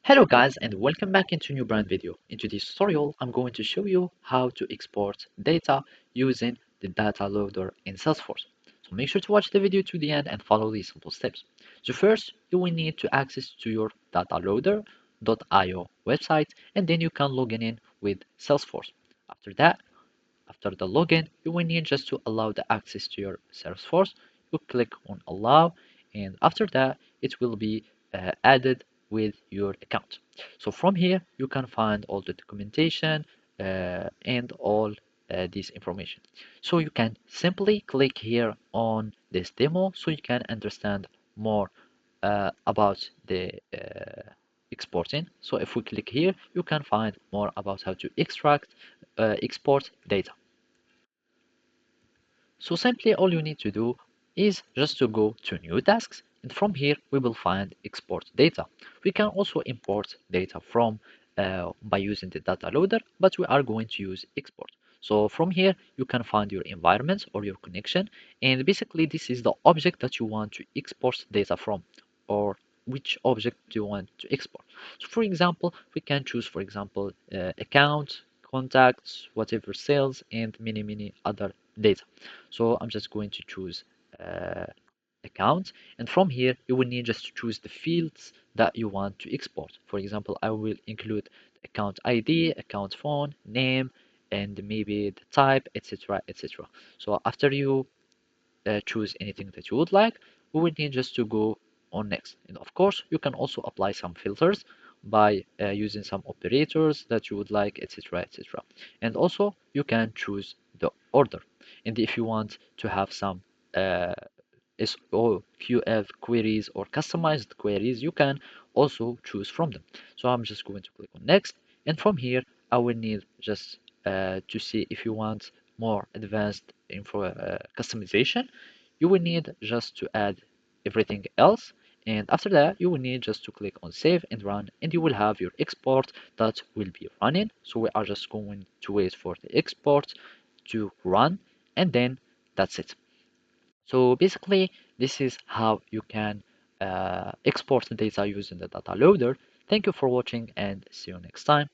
Hello guys and welcome back into a new brand video. In today's tutorial, I'm going to show you how to export data using the data loader in Salesforce. So make sure to watch the video to the end and follow these simple steps. So first, you will need to access to your dataloader.io website and then you can log in with Salesforce. After that, after the login, you will need just to allow the access to your Salesforce. You click on allow and after that it will be added with your account. So from here you can find all the documentation and all this information. So you can simply click here on this demo so you can understand more about the exporting. So if we click here, you can find more about how to export data. So simply all you need to do is just to go to new tasks and from here we will find export data. We can also import data from by using the data loader, but we are going to use export. So from here you can find your environment or your connection and basically this is the object that you want to export data from or which object do you want to export. So for example, we can choose for example account, contacts, whatever sales and many other data. So I'm just going to choose uh, account and from here you will need just to choose the fields that you want to export. For example, I will include account ID, account phone, name, and maybe the type, etc. etc. So after you choose anything that you would like, we will need just to go on next. And of course, you can also apply some filters by using some operators that you would like, etc. etc. And also, you can choose the order. And if you want to have some uh, SOQF queries or customized queries, you can also choose from them. So I'm just going to click on next. And from here, I will need just to see if you want more advanced info customization, you will need just to add everything else. And after that, you will need just to click on save and run, and you will have your export that will be running. So we are just going to wait for the export to run, and then that's it. So basically, this is how you can export the data using the data loader. Thank you for watching and see you next time.